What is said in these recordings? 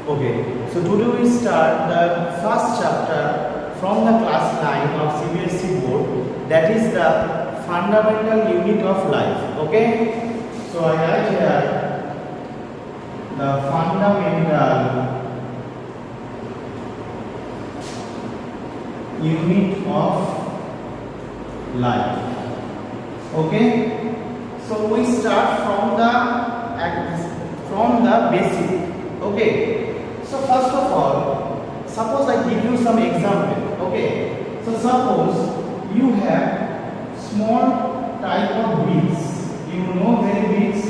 Okay, so today we start the first chapter from the class 9 of CBSE board, that is the fundamental unit of life. Okay, so I write here the fundamental unit of life. Okay, so we start from the basic. Okay, so first of all, suppose I give you some example. Okay, so suppose you have small type of bricks, you know very bricks,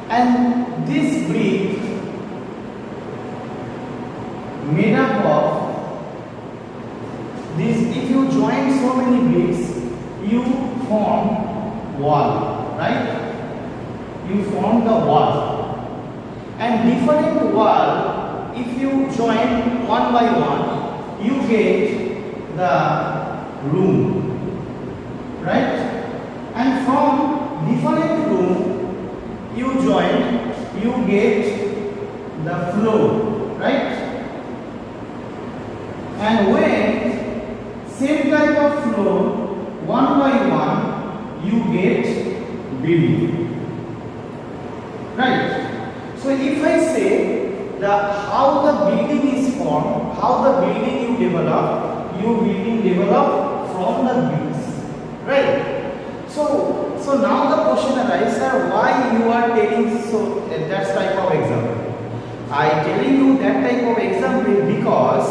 and this brick made up of this. If you join so many bricks, you form wall, right? You form the wall. And different wall, if you join one by one, you get the room, right? And from different room, you join, you get the floor, right? And when same type of floor, one by one, you get building, right? So if I say how the building is formed, how the building you develop from the bricks, right? So now the question arises, why you are telling that type of example? I telling you that type of example because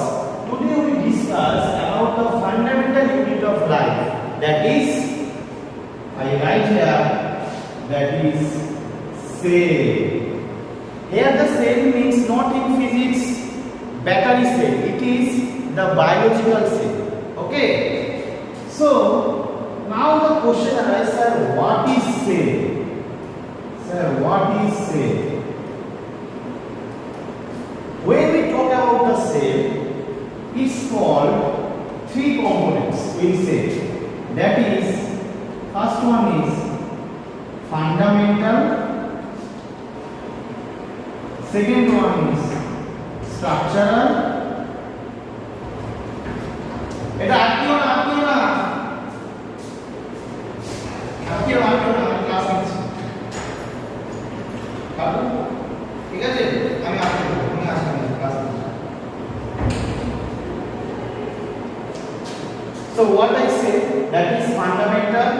today we discuss about the fundamental unit of life. That is, I write here, that is cell. Here the cell means not in physics battery cell, it is the biological cell. Okay, so now the question arises, sir, what is cell? Sir, what is cell? When we talk about the cell, it's called three components in cell. That is, first one is fundamental, second one is structural. এটা আটকিও না class নিচ্ছি, ঠিক আছে? আমি আসবো class. So what I say, that is fundamental,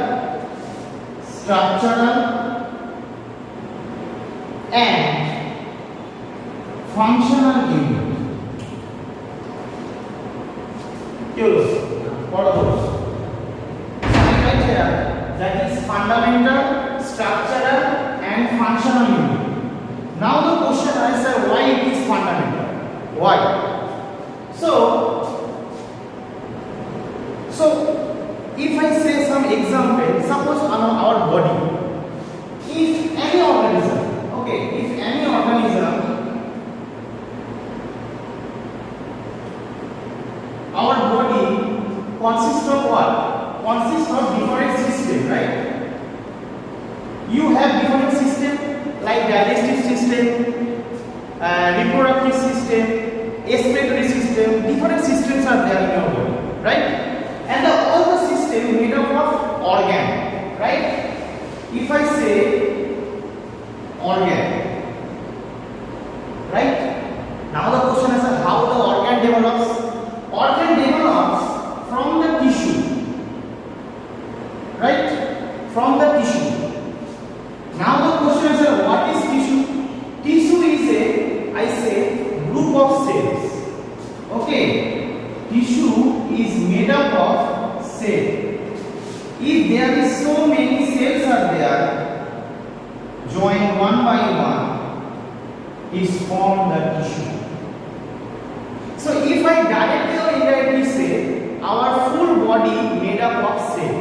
structural and functional unit. Right here, that is fundamental, structural and functional unit. Now the question is, why it is fundamental? Why? So if I say some example, suppose on our body, if any organism, okay, if any organism, our body consists of what? Consists of different systems, right? You have different systems like digestive system, reproductive system, excretory system. Different systems are there in your body, right? And all the system made up of organ, right? If I say organ, right? Now the question is, how the organ develops? Organ develops from the tissue, right? From the tissue. Now the question is, what is tissue? Tissue is I say group of cells. Okay, tissue is made up of cells. If there is so many cells are there, joined one by one, is formed the tissue. So if I directly or indirectly say our full body made up of cell,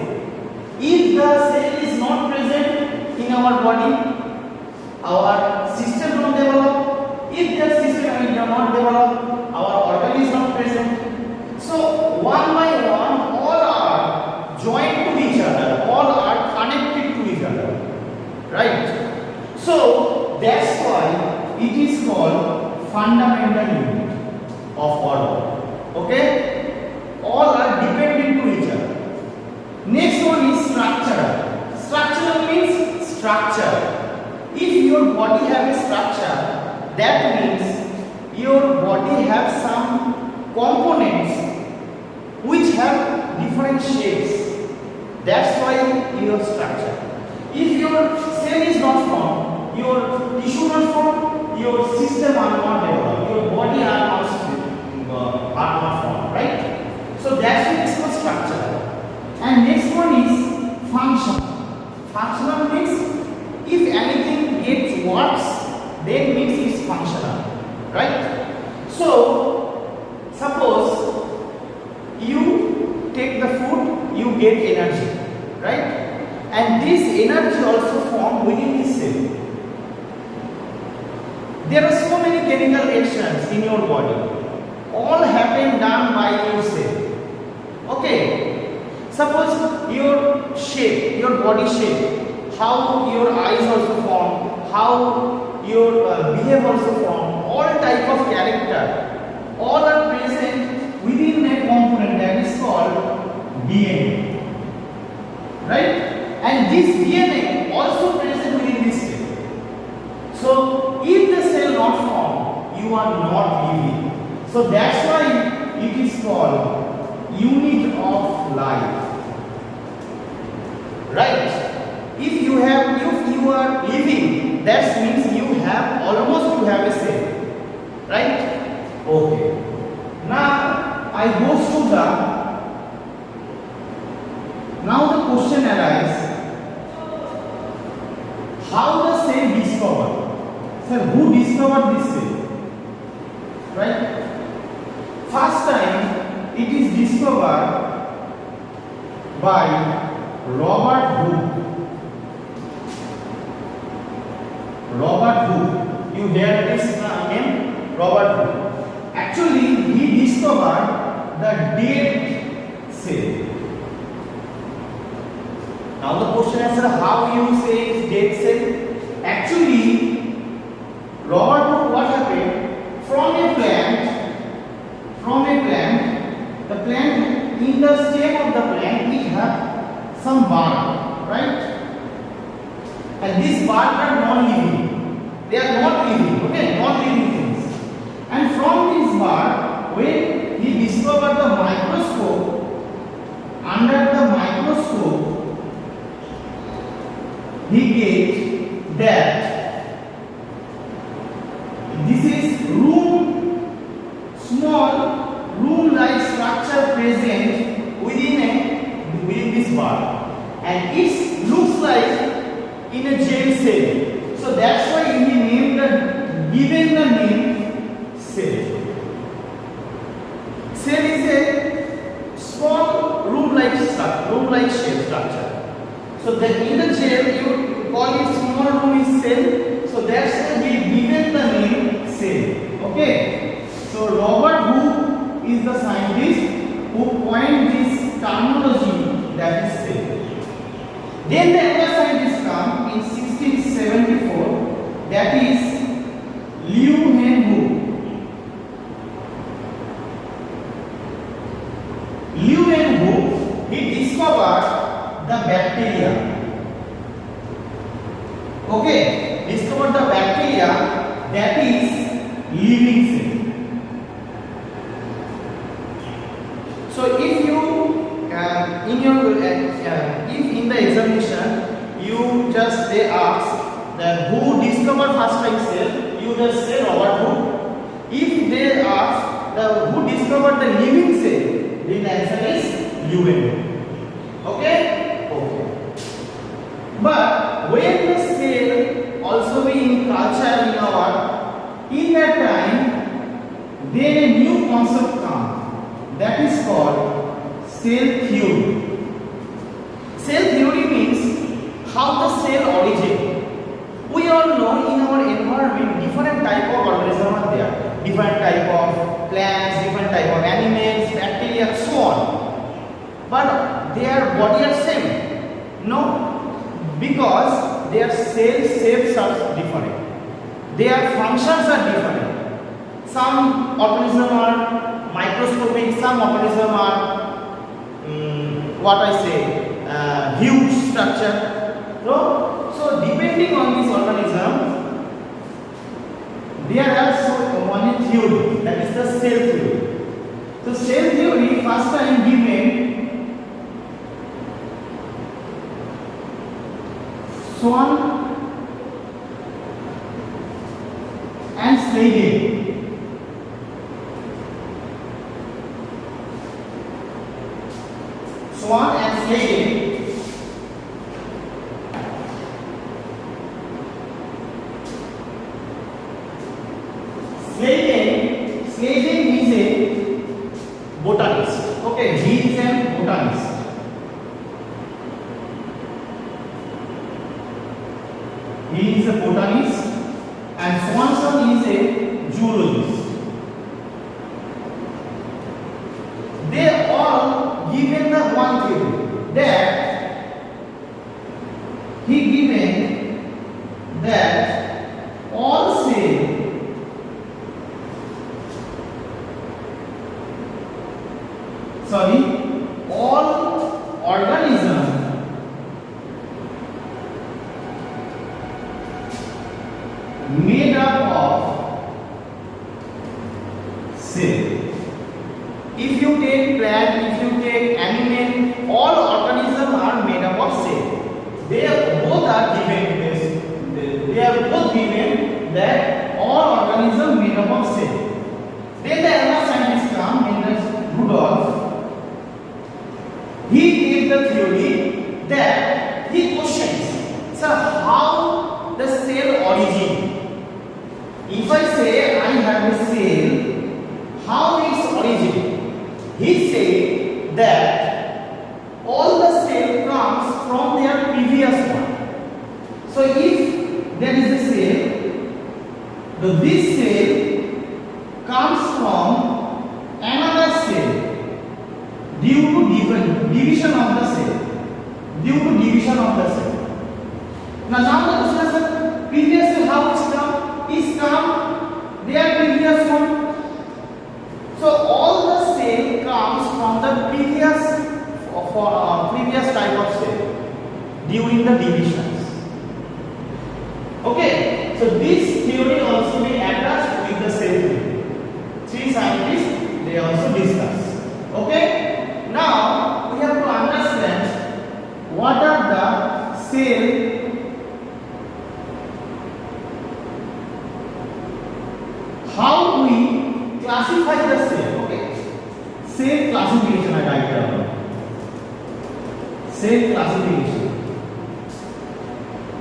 if the cell is not present in our body, our system don't develop. If the system is not develop, our organ is not present. So one by one, all are joined to each other, all are connected to each other, right? So that's why it is called fundamental unit of order. Okay, all are dependent to each other. Next one is structural. Structural means structure. If your body have a structure, that means your body have some components which have different shapes. That's why your structure. If your cell is not formed, your tissue not formed, your system are not developed, your body are not formed, right? So that's what is called structure. And next one is function. Functional means if anything gets works, then means it's functional, right? So suppose you take the food, you get energy, right? And this energy also formed within the cell. There are so many chemical reactions in your body, all happen done by your cell. Okay, suppose your shape, your body shape, how your eyes also form, how your behave also form, all type of character, all are present within a component that is called DNA, right? And this DNA also present within this cell. So if the cell not formed, you are not living. So that's why it is called unit of life, right? If you are living, that means you have a cell, right? Okay, now I go to now the question arises, how the cell discovered? Sir, who discovered this cell? Right? First time it is discovered by Robert Hooke. Robert Hooke. You hear this name? Robert Hooke. Actually, he discovered the dead cell. Now the question is, how you say is dead cell? Actually, Robert Hooke, what happened? From a plant, the plant, in the stem of the plant, we have some bark, right? And these bark are non-living. They are not living, okay, non-living things. And from this bark, when he discovered the microscope, under the microscope, he get that this is small room-like structure present within this bark, and it looks like in a gel cell. So that's why he given the name cell. Cell is a small room-like shape structure. So that in the gel you call it small room is cell. So that's why we given the name cell. Okay. So Robert Hooke is the scientist who coined this terminology, that is cell. Then the other scientist come in 1674, that is Leeuwenhoek. Leeuwenhoek, he discovered the bacteria. Okay, discovered the bacteria that is living cell. So if you if in the examination they ask that who discovered first time cell, you just say Robert Hooke. If they ask who discovered the living cell, then the answer is Leeuwenhoek. Okay? Okay. But when the cell also be in culture in that time, then a new concept comes, that is called cell theory. Cell theory means how the cell origin. We all know in our environment different type of organisms are there, different type of plants, different type of animals, bacteria, so on. But their body are same? No, because their cell shapes are different, their functions are different. some organisms are microscopic, some organisms are what I say huge structure. So depending on this organism, there are one theory, that is the cell theory. So cell theory first time given Swan and Schleiden. Swan and Schleiden Schleiden is a botanist. Okay, he is a botanist. He is a botanist and Swanson is a zoologist. They all given the one theory that he given that all cells all organisms made up of cell. If you take plant, if you take animal, all organisms are made up of cell. They both are given this. They are both given that all organisms made up of cell. Then the another scientist come, Rudolf. He gave the theory that he questions, sir, how the cell origin. If I say I have a cell, how its origin? He said that all the cell comes from their previous one. So if there is a cell, this cell comes from another cell due to division of the cell. Due to division of the cell. Now the question is, previous cell how it's come? Is come their previous one. So all the cell comes from the previous previous type of cell during the divisions. Okay, so this theory also be attached with the cell theory. Three scientists they also discuss. Okay, now we have to understand what are the cell. How we classify the cell. Okay, cell classification I write down. Cell classification.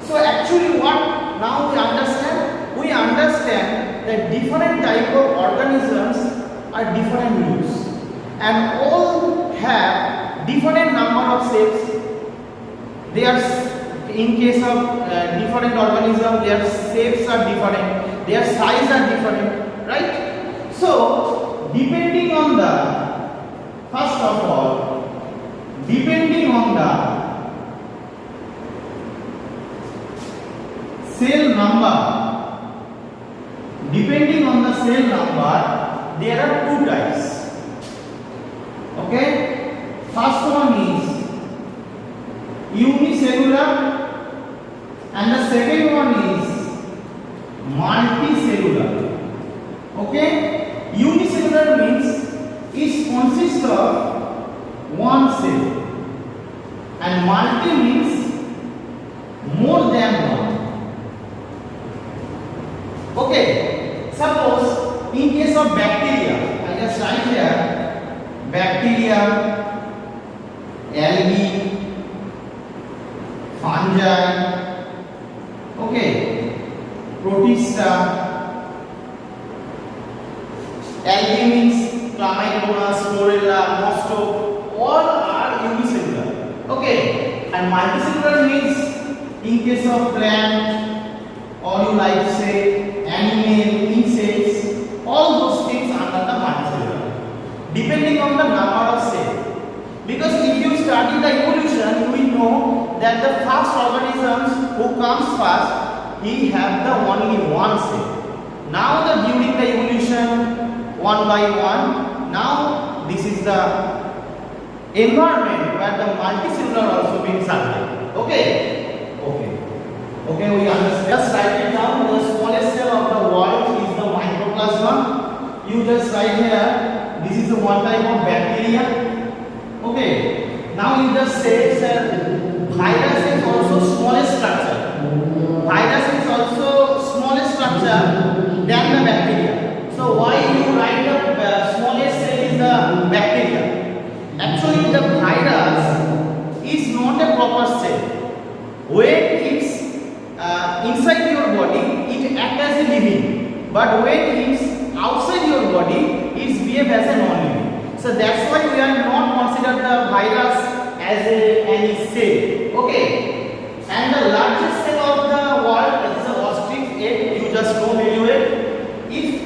So actually what now we understand? We understand that different type of organisms are different use and all have different number of cells. They are, in case of different organisms, their shapes are different, their size are different, right? So depending on the, first of all, depending on the cell number, depending on the cell number, there are two types. Okay, first one is unicellular and the second one is multicellular. Okay, unicellular means it consists of one cell and multi means more than one. Okay, suppose in case of bacteria, I just write here bacteria, algae, fungi, okay, protista, algae means chlamydomonas, chlorella, mosquito, all are unicellular. Okay, and multicellular means in case of plant or you like say animal, insects, all those things under the multicellular, depending on the number of cells. Because if you study the evolution, you will know that the first organisms who comes first, he have the only one cell. Now during the evolution, one by one. Now this is the environment where the multicellular also being circulated. Okay, we understand. Just write it down. The smallest cell of the world is the mycoplasma. You just write here. This is the one type of bacteria. Okay. Now you just say, sir, virus is also smallest structure. Virus is also smallest structure than the bacteria. So why you write the smallest cell is the bacteria? Actually, the virus is not a proper cell. When it's inside your body, it acts as a living. But when it's outside your body, it's behave as a non-living. So that's why we are not consider the virus as any cell. Okay. And the largest cell of the world is the ostrich egg. You just know very well. If